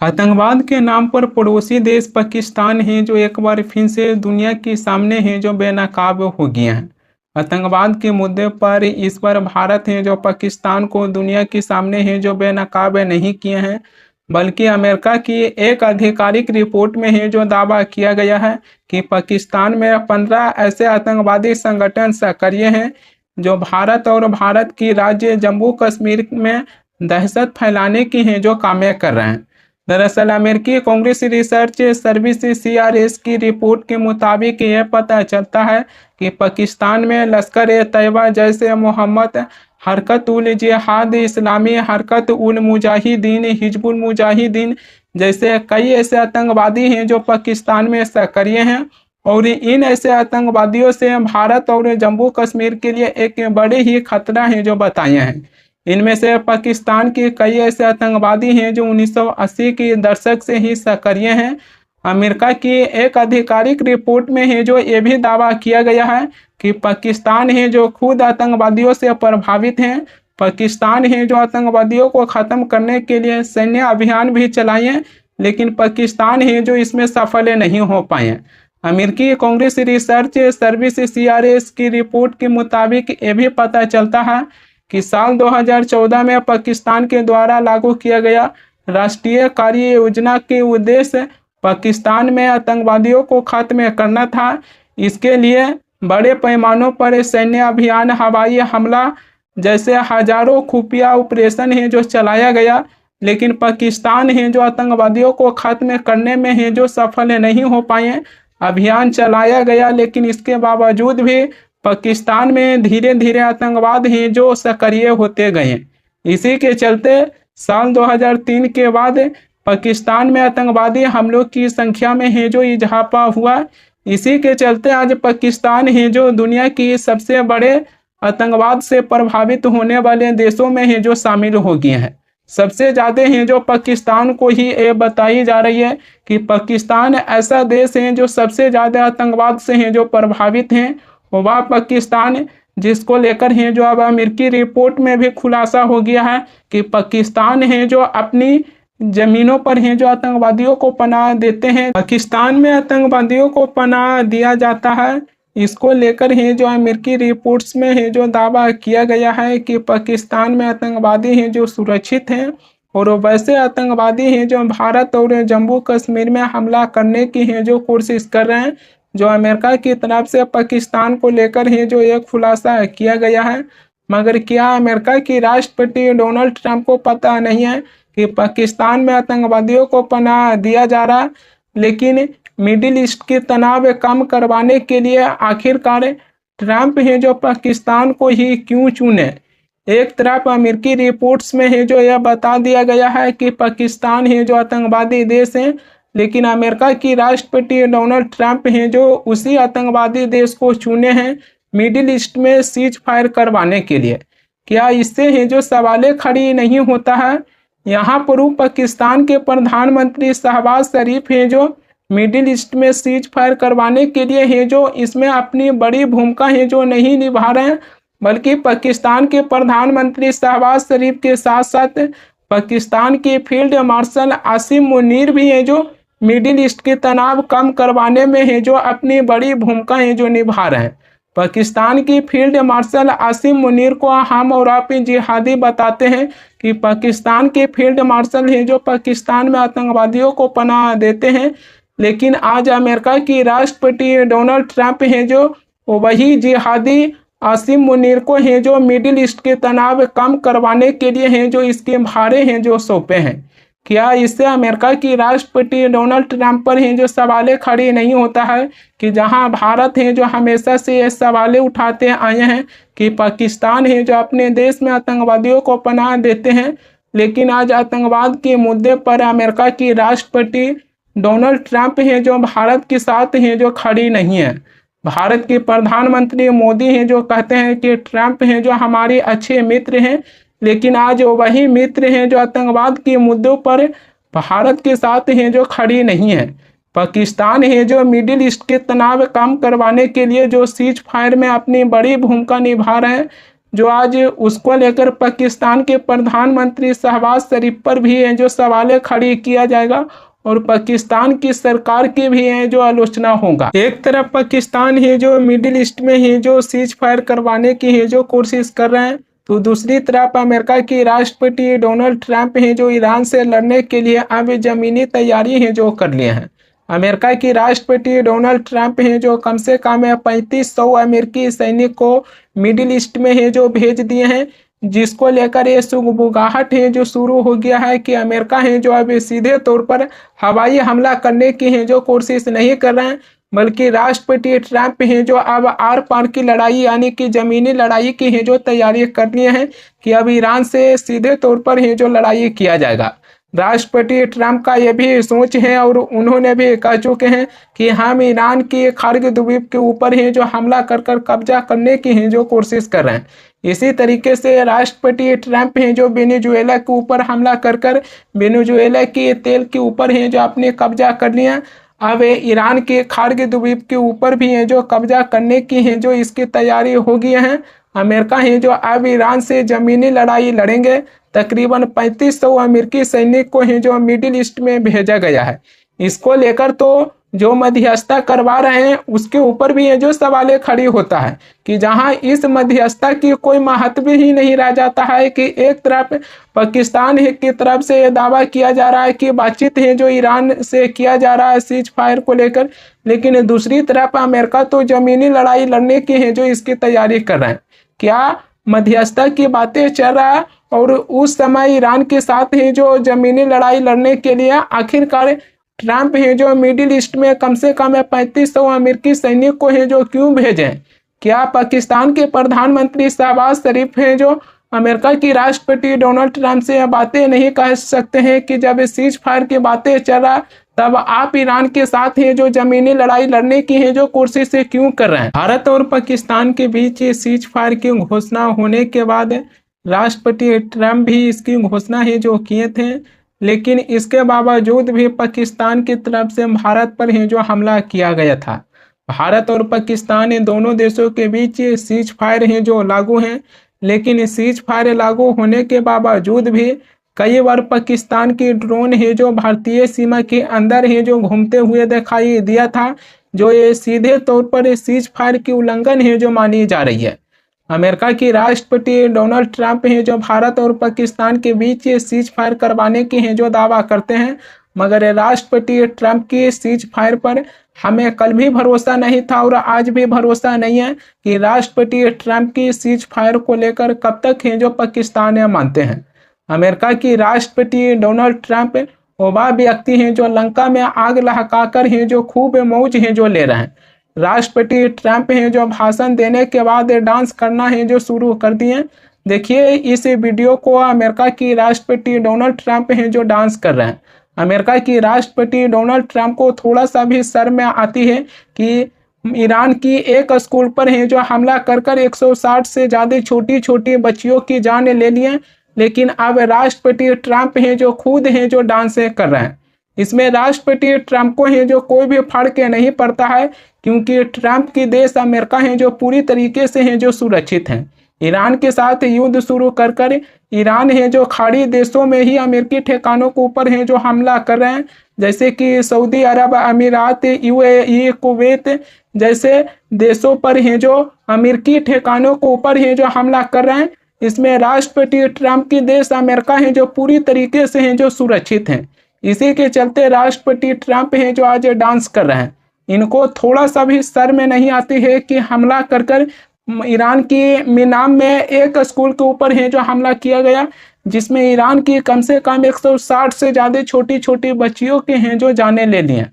आतंकवाद के नाम पर पड़ोसी देश पाकिस्तान है जो एक बार फिर से दुनिया के सामने है जो बेनकाब हो गया है। आतंकवाद के मुद्दे पर इस बार भारत है जो पाकिस्तान को दुनिया के सामने है जो बेनकाब नहीं किए हैं, बल्कि अमेरिका की एक आधिकारिक रिपोर्ट में है जो दावा किया गया है कि पाकिस्तान में 15 ऐसे आतंकवादी संगठन सक्रिय हैं जो भारत और भारत की राज्य जम्मू कश्मीर में दहशत फैलाने की है जो कामें कर रहे हैं। दरअसल अमेरिकी कांग्रेस रिसर्च सर्विस CRS की रिपोर्ट के मुताबिक यह पता चलता है कि पाकिस्तान में लश्कर ए तैयबा जैसे मोहम्मद, हरकत उल जिहाद इस्लामी, हरकत उल मुजाहिदीन, हिजबुल मुजाहिदीन जैसे कई ऐसे आतंकवादी हैं जो पाकिस्तान में सक्रिय हैं और इन ऐसे आतंकवादियों से भारत और जम्मू कश्मीर के लिए एक बड़े ही खतरा है जो बताए हैं। इनमें से पाकिस्तान के कई ऐसे आतंकवादी हैं जो 1980 के दशक से ही सक्रिय हैं। अमेरिका की एक आधिकारिक रिपोर्ट में है जो ये भी दावा किया गया है कि पाकिस्तान है जो खुद आतंकवादियों से प्रभावित हैं। पाकिस्तान है जो आतंकवादियों को ख़त्म करने के लिए सैन्य अभियान भी चलाए हैं, लेकिन पाकिस्तान है जो इसमें सफल नहीं हो पाए। अमेरिकी कांग्रेस रिसर्च सर्विस CRS की रिपोर्ट के मुताबिक ये भी पता चलता है कि साल 2014 में पाकिस्तान के द्वारा लागू किया गया राष्ट्रीय कार्य योजना के उद्देश्य पाकिस्तान में आतंकवादियों को खत्म करना था। इसके लिए बड़े पैमानों पर सैन्य अभियान, हवाई हमला जैसे हजारों खुफिया ऑपरेशन है जो चलाया गया, लेकिन पाकिस्तान है जो आतंकवादियों को खत्म करने में है जो सफल नहीं हो पाए। अभियान चलाया गया, लेकिन इसके बावजूद भी पाकिस्तान में धीरे धीरे आतंकवाद है जो सक्रिय होते गए। इसी के चलते साल 2003 के बाद पाकिस्तान में आतंकवादी हमलों की संख्या में है जो इजाफा हुआ। इसी के चलते आज पाकिस्तान है जो दुनिया की सबसे बड़े आतंकवाद से प्रभावित होने वाले देशों में है जो शामिल हो गए हैं। सबसे ज़्यादा है जो पाकिस्तान को ही ये बताई जा रही है कि पाकिस्तान ऐसा देश है जो सबसे ज़्यादा आतंकवाद से है जो प्रभावित हैं। वह पाकिस्तान जिसको लेकर है जो अब अमेरिकी रिपोर्ट में भी खुलासा हो गया है कि पाकिस्तान है जो अपनी ज़मीनों पर है जो आतंकवादियों को पनाह देते हैं। पाकिस्तान में आतंकवादियों को पनाह दिया जाता है, इसको लेकर है जो अमेरिकी रिपोर्ट्स में है जो दावा किया गया है कि पाकिस्तान में आतंकवादी हैं जो सुरक्षित हैं और वैसे आतंकवादी हैं जो भारत और जम्मू कश्मीर में हमला करने की है जो कोशिश कर रहे हैं। जो अमेरिका की तरफ से पाकिस्तान को लेकर है जो एक खुलासा किया गया है। मगर क्या अमेरिका की राष्ट्रपति डोनाल्ड ट्रंप को पता नहीं है कि पाकिस्तान में आतंकवादियों को पनाह दिया जा रहा, लेकिन मिडिल ईस्ट के तनाव कम करवाने के लिए आखिरकार ट्रंप है जो पाकिस्तान को ही क्यों चुने। एक तरफ अमेरिकी रिपोर्ट्स में है जो यह बता दिया गया है कि पाकिस्तान है जो आतंकवादी देश है, लेकिन अमेरिका की राष्ट्रपति डोनाल्ड ट्रंप हैं जो उसी आतंकवादी देश को चुने हैं मिडिल ईस्ट में सीज फायर करवाने के लिए। क्या इससे है जो सवाल खड़ी नहीं होता है। यहाँ पर पाकिस्तान के प्रधानमंत्री शहबाज शरीफ हैं जो मिडिल ईस्ट में सीज फायर करवाने के लिए है जो इसमें अपनी बड़ी भूमिका है जो नहीं निभा रहे हैं, बल्कि पाकिस्तान के प्रधानमंत्री शहबाज शरीफ के साथ साथ पाकिस्तान के फील्ड मार्शल आसिम मुनीर भी है जो मिडिल ईस्ट के तनाव कम करवाने में है जो अपनी बड़ी भूमिका है जो निभा रहे हैं। पाकिस्तान की फील्ड मार्शल आसिम मुनीर को हम और आप जिहादी बताते हैं कि पाकिस्तान के फील्ड मार्शल हैं जो पाकिस्तान में आतंकवादियों को पनाह देते हैं, लेकिन आज अमेरिका की राष्ट्रपति डोनाल्ड ट्रंप हैं जो वही जिहादी आसिम मुनीर को हैं जो मिडिल ईस्ट के तनाव कम करवाने के लिए हैं जो इसके भारे हैं जो सौंपे हैं। क्या इससे अमेरिका की राष्ट्रपति डोनाल्ड ट्रंप पर हैं जो सवाल खड़े नहीं होता है कि जहां भारत है जो हमेशा से ये सवाल उठाते आए हैं कि पाकिस्तान है जो अपने देश में आतंकवादियों को पनाह देते हैं, लेकिन आज आतंकवाद के मुद्दे पर अमेरिका की राष्ट्रपति डोनाल्ड ट्रंप है जो भारत के साथ हैं जो खड़ी नहीं है। भारत के प्रधानमंत्री मोदी हैं जो कहते हैं कि ट्रंप हैं जो हमारे अच्छे मित्र हैं, लेकिन आज वही मित्र हैं जो आतंकवाद के मुद्दों पर भारत के साथ हैं जो खड़ी नहीं है। पाकिस्तान है जो मिडिल ईस्ट के तनाव कम करवाने के लिए जो सीज फायर में अपनी बड़ी भूमिका निभा रहे हैं, जो आज उसको लेकर पाकिस्तान के प्रधानमंत्री शहबाज शरीफ पर भी है जो सवाल खड़ी किया जाएगा और पाकिस्तान की सरकार की भी है जो आलोचना होगा। एक तरफ पाकिस्तान है जो मिडिल ईस्ट में है जो सीज फायर करवाने की है जो कोशिश कर रहे हैं, तो दूसरी तरफ अमेरिका की राष्ट्रपति डोनाल्ड ट्रंप है जो ईरान से लड़ने के लिए अब जमीनी तैयारी है जो कर लिए हैं। अमेरिका की राष्ट्रपति डोनाल्ड ट्रंप हैं जो कम से कम 3500 अमेरिकी सैनिक को मिडिल ईस्ट में है जो भेज दिए हैं, जिसको लेकर ये सुगबुगाहट है जो शुरू हो गया है कि अमेरिका है जो अब सीधे तौर पर हवाई हमला करने की है जो कोशिश नहीं कर रहे हैं, बल्कि राष्ट्रपति ट्रंप हैं जो अब आर पार की लड़ाई यानी कि जमीनी लड़ाई की है जो तैयारी कर लिए हैं कि अब ईरान से सीधे तौर पर है जो लड़ाई किया जाएगा। राष्ट्रपति ट्रंप का यह भी सोच है और उन्होंने भी कह चुके हैं कि हम ईरान की खार्ग द्वीप के ऊपर है जो हमला कर कब्जा करने की है जो कोशिश कर रहे हैं। इसी तरीके से राष्ट्रपति ट्रंप हैं जो वेनेजुएला के ऊपर हमला कर वेनेजुएला की तेल के ऊपर है जो आपने कब्जा कर लिया। अब ईरान के खार्ग द्वीप के ऊपर भी है जो कब्जा करने की है जो इसकी तैयारी हो गई है। अमेरिका है जो अब ईरान से जमीनी लड़ाई लड़ेंगे। तकरीबन 3500 अमेरिकी सैनिक को है जो मिडिल ईस्ट में भेजा गया है। इसको लेकर तो जो मध्यस्थता करवा रहे हैं उसके ऊपर भी ये जो सवाल खड़ी होता है कि जहां इस मध्यस्थता की कोई महत्व ही नहीं रह जाता है कि एक तरफ पाकिस्तान की तरफ से यह दावा किया जा रहा है कि बातचीत है जो ईरान से किया जा रहा है सीज फायर को लेकर, लेकिन दूसरी तरफ अमेरिका तो जमीनी लड़ाई लड़ने की है जो इसकी तैयारी कर रहे हैं। क्या मध्यस्थता की बातें चल रहा है और उस समय ईरान के साथ है जो जमीनी लड़ाई लड़ने के लिए आखिरकार ट्रंप है जो मिडिल ईस्ट में कम से कम 3500 अमेरिकी सैनिक को है जो क्यों भेजें? क्या पाकिस्तान के प्रधानमंत्री शहबाज शरीफ है जो अमेरिका की राष्ट्रपति डोनाल्ड ट्रंप से बातें नहीं कह सकते हैं कि जब सीज फायर की बातें चल रहा तब आप ईरान के साथ है जो जमीनी लड़ाई लड़ने की है जो कोशिश क्यों कर रहे हैं? भारत और पाकिस्तान के बीच सीज फायर की घोषणा होने के बाद राष्ट्रपति ट्रंप भी इसकी घोषणा है जो किए थे, लेकिन इसके बावजूद भी पाकिस्तान की तरफ से भारत पर है जो हमला किया गया था। भारत और पाकिस्तान दोनों देशों के बीच सीज फायर है जो लागू हैं, लेकिन सीज फायर लागू होने के बावजूद भी कई बार पाकिस्तान की ड्रोन है जो भारतीय सीमा के अंदर है जो घूमते हुए दिखाई दिया था, जो ये सीधे तौर पर सीज फायर की उल्लंघन है जो मानी जा रही है। अमेरिका की राष्ट्रपति डोनाल्ड ट्रंप हैं जो भारत और पाकिस्तान के बीच सीज फायर करवाने की है जो दावा करते हैं, मगर राष्ट्रपति ट्रंप की सीज फायर पर हमें कल भी भरोसा नहीं था और आज भी भरोसा नहीं है कि राष्ट्रपति ट्रंप की सीज फायर को लेकर कब तक है जो पाकिस्तान मानते हैं। अमेरिका की राष्ट्रपति डोनाल्ड ट्रंप वह व्यक्ति हैं जो लंका में आग लहकाकर हैं जो खूब मौज है जो ले रहे हैं। राष्ट्रपति ट्रंप हैं जो भाषण देने के बाद डांस करना है जो शुरू कर दिए। देखिए इस वीडियो को, अमेरिका की राष्ट्रपति डोनाल्ड ट्रंप हैं जो डांस कर रहे हैं। अमेरिका की राष्ट्रपति डोनाल्ड ट्रंप को थोड़ा सा भी शर्म में आती है कि ईरान की एक स्कूल पर है जो हमला कर 160 से ज़्यादा छोटी छोटी बच्चियों की जान ले लिए, लेकिन अब राष्ट्रपति ट्रंप हैं जो खुद हैं जो डांस कर रहे हैं। इसमें राष्ट्रपति ट्रंप को है जो कोई भी फर्क नहीं पड़ता है, क्योंकि ट्रंप की देश अमेरिका है जो पूरी तरीके से है जो सुरक्षित हैं। ईरान के साथ युद्ध शुरू कर ईरान है जो खाड़ी देशों में ही अमेरिकी ठिकानों के ऊपर है जो हमला कर रहे हैं, जैसे कि सऊदी अरब अमीरात, यूएई, कुवैत जैसे देशों पर है जो अमेरिकी ठिकानों के ऊपर है जो हमला कर रहे हैं। इसमें राष्ट्रपति ट्रंप की देश अमेरिका है जो पूरी तरीके से है जो सुरक्षित हैं। इसी के चलते राष्ट्रपति ट्रंप हैं जो आज डांस कर रहे हैं। इनको थोड़ा सा भी शर्म नहीं आती है कि हमला कर ईरान की मीनाम में एक स्कूल के ऊपर है जो हमला किया गया, जिसमें ईरान की कम से कम 160 से ज़्यादा छोटी छोटी बच्चियों के हैं जो जाने ले लिए।